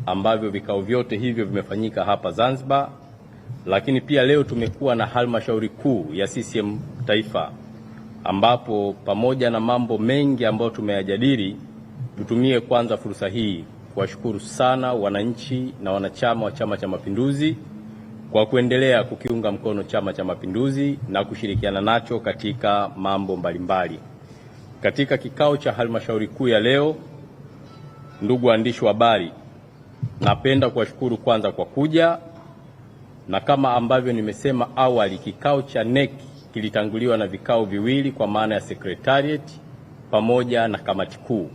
ambavyo vikao vyote hivyo vimefanyika hapa Zanzibar, lakini pia leo tumekuwa na halmashauri kuu ya CCM Taifa, ambapo pamoja na mambo mengi ambayo tumeyajadili, tutumie kwanza fursa hii kuwashukuru sana wananchi na wanachama wa Chama cha Mapinduzi kwa kuendelea kukiunga mkono Chama cha Mapinduzi na kushirikiana nacho katika mambo mbalimbali. Katika kikao cha halmashauri kuu ya leo, ndugu waandishi wa habari, napenda kuwashukuru kwanza kwa kuja, na kama ambavyo nimesema awali, kikao cha NEC kilitanguliwa na vikao viwili kwa maana ya secretariat pamoja na kamati kuu.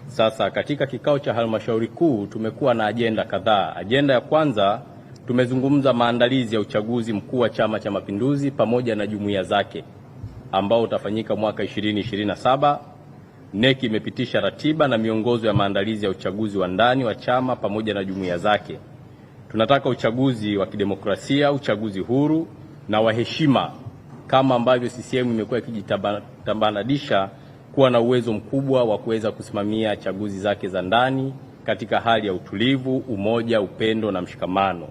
Sasa katika kikao cha halmashauri kuu tumekuwa na ajenda kadhaa. Ajenda ya kwanza, tumezungumza maandalizi ya uchaguzi mkuu wa Chama cha Mapinduzi pamoja na jumuiya zake ambao utafanyika mwaka 2027. NEC imepitisha ratiba na miongozo ya maandalizi ya uchaguzi wa ndani wa chama pamoja na jumuiya zake. Tunataka uchaguzi wa kidemokrasia, uchaguzi huru na wa heshima, kama ambavyo CCM imekuwa ikijitambulisha kuwa na uwezo mkubwa wa kuweza kusimamia chaguzi zake za ndani katika hali ya utulivu, umoja, upendo na mshikamano.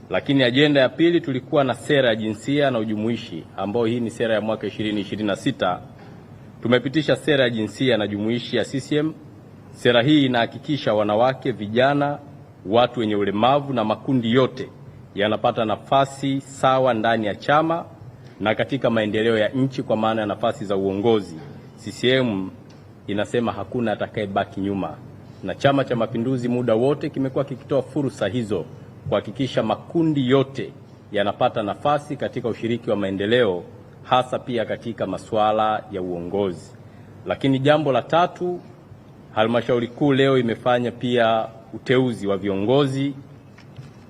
Lakini ajenda ya pili, tulikuwa na sera ya jinsia na ujumuishi, ambayo hii ni sera ya mwaka 2026. Tumepitisha sera ya jinsia na jumuishi ya CCM. Sera hii inahakikisha wanawake, vijana, watu wenye ulemavu na makundi yote yanapata nafasi sawa ndani ya chama na katika maendeleo ya nchi kwa maana ya nafasi za uongozi. CCM inasema hakuna atakayebaki nyuma, na Chama cha Mapinduzi muda wote kimekuwa kikitoa fursa hizo kuhakikisha makundi yote yanapata nafasi katika ushiriki wa maendeleo, hasa pia katika masuala ya uongozi. Lakini jambo la tatu, halmashauri kuu leo imefanya pia uteuzi wa viongozi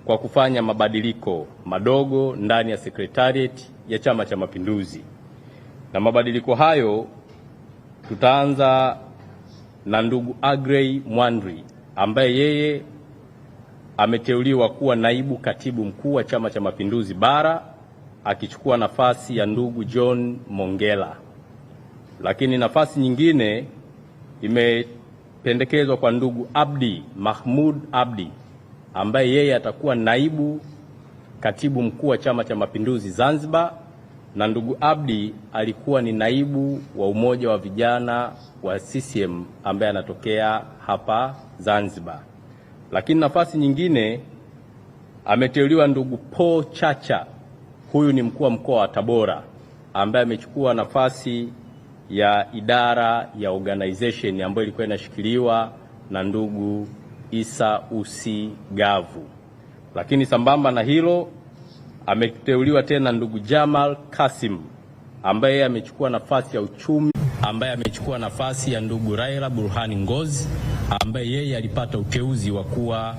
kwa kufanya mabadiliko madogo ndani ya secretariat ya Chama cha Mapinduzi. Na mabadiliko hayo, tutaanza na ndugu Agrey Mwandri ambaye yeye ameteuliwa kuwa naibu katibu mkuu wa Chama cha Mapinduzi Bara, akichukua nafasi ya ndugu John Mongela. Lakini nafasi nyingine imependekezwa kwa ndugu Abdi Mahmud Abdi ambaye yeye atakuwa naibu katibu mkuu wa Chama cha Mapinduzi Zanzibar, na ndugu Abdi alikuwa ni naibu wa umoja wa vijana wa CCM ambaye anatokea hapa Zanzibar. Lakini nafasi nyingine ameteuliwa ndugu Paul Chacha, huyu ni mkuu wa mkoa wa Tabora ambaye amechukua nafasi ya idara ya organization ambayo ilikuwa inashikiliwa na ndugu Isa Usi Gavu. Lakini sambamba na hilo, ameteuliwa tena ndugu Jamal Kasim ambaye amechukua nafasi ya uchumi, ambaye amechukua nafasi ya ndugu Raila Burhani Ngozi ambaye yeye alipata uteuzi wa kuwa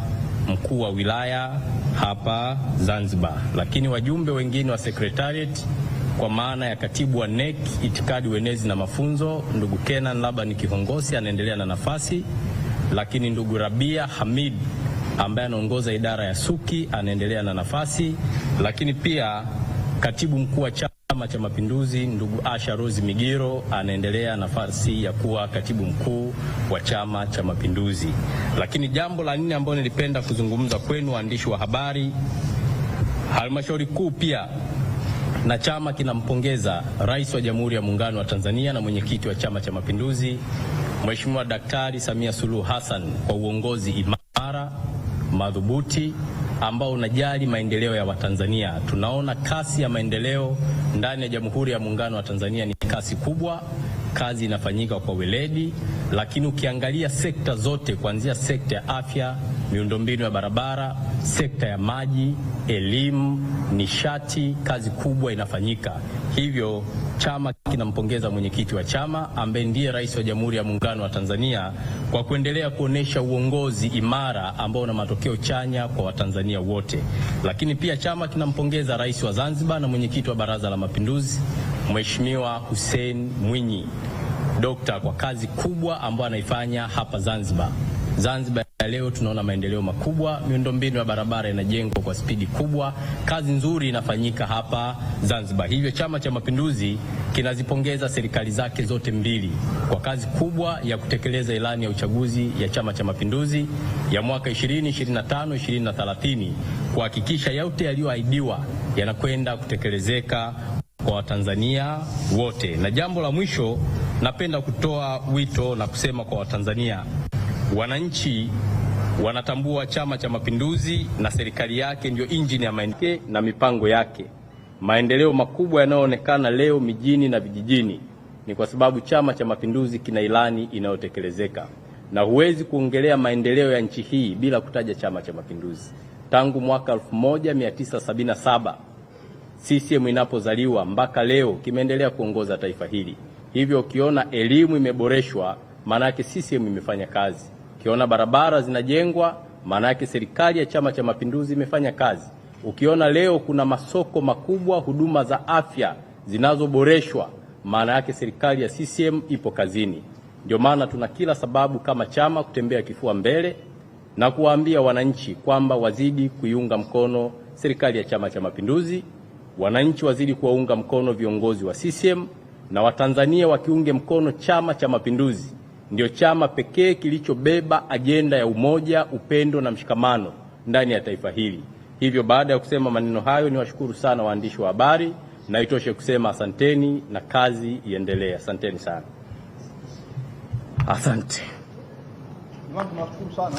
mkuu wa wilaya hapa Zanzibar. Lakini wajumbe wengine wa secretariat kwa maana ya katibu wa NEC itikadi, uenezi na mafunzo, ndugu Kenan Laban Kihongosi anaendelea na nafasi. Lakini ndugu Rabia Hamid ambaye anaongoza idara ya Suki anaendelea na nafasi. Lakini pia katibu mkuu wa Chama cha Mapinduzi ndugu Asha Rose Migiro anaendelea nafasi ya kuwa katibu mkuu wa Chama cha Mapinduzi. Lakini jambo la nne ambalo nilipenda kuzungumza kwenu waandishi wa habari, halmashauri kuu pia na chama kinampongeza Rais wa Jamhuri ya Muungano wa Tanzania na mwenyekiti wa Chama cha Mapinduzi Mheshimiwa Daktari Samia Suluhu Hassan kwa uongozi imara, madhubuti ambao unajali maendeleo ya Watanzania. Tunaona kasi ya maendeleo ndani ya Jamhuri ya Muungano wa Tanzania ni kasi kubwa, kazi inafanyika kwa weledi, lakini ukiangalia sekta zote kuanzia sekta ya afya, miundombinu ya barabara, sekta ya maji, elimu, nishati, kazi kubwa inafanyika. Hivyo chama kinampongeza mwenyekiti wa chama ambaye ndiye Rais wa Jamhuri ya Muungano wa Tanzania kwa kuendelea kuonesha uongozi imara ambao una matokeo chanya kwa Watanzania wote. Lakini pia chama kinampongeza Rais wa Zanzibar na mwenyekiti wa Baraza la Mapinduzi Mheshimiwa Hussein Mwinyi Dokta kwa kazi kubwa ambayo anaifanya hapa Zanzibar. Zanzibar ya leo tunaona maendeleo makubwa, miundombinu ya barabara inajengwa kwa spidi kubwa, kazi nzuri inafanyika hapa Zanzibar. Hivyo Chama cha Mapinduzi kinazipongeza serikali zake zote mbili kwa kazi kubwa ya kutekeleza ilani ya uchaguzi ya Chama cha Mapinduzi ya mwaka 2025 2030, kuhakikisha yote yaliyoahidiwa yanakwenda kutekelezeka kwa Watanzania wote. Na jambo la mwisho, napenda kutoa wito na kusema kwa Watanzania, wananchi wanatambua Chama cha Mapinduzi na serikali yake ndio injini ya maendeleo na mipango yake. Maendeleo makubwa yanayoonekana leo mijini na vijijini ni kwa sababu Chama cha Mapinduzi kina ilani inayotekelezeka, na huwezi kuongelea maendeleo ya nchi hii bila kutaja Chama cha Mapinduzi. Tangu mwaka 1977 CCM inapozaliwa mpaka leo kimeendelea kuongoza taifa hili. Hivyo ukiona elimu imeboreshwa, maana yake CCM imefanya kazi. Ukiona barabara zinajengwa, maana yake serikali ya Chama cha Mapinduzi imefanya kazi. Ukiona leo kuna masoko makubwa, huduma za afya zinazoboreshwa, maana yake serikali ya CCM ipo kazini. Ndio maana tuna kila sababu kama chama kutembea kifua mbele na kuwaambia wananchi kwamba wazidi kuiunga mkono serikali ya Chama cha Mapinduzi, wananchi wazidi kuwaunga mkono viongozi wa CCM, na Watanzania wakiunge mkono Chama cha Mapinduzi. Ndio chama pekee kilichobeba ajenda ya umoja, upendo na mshikamano ndani ya taifa hili. Hivyo baada ya kusema maneno hayo, niwashukuru sana waandishi wa habari, na itoshe kusema asanteni na kazi iendelee. Asanteni sana. Asante. Tunashukuru sana.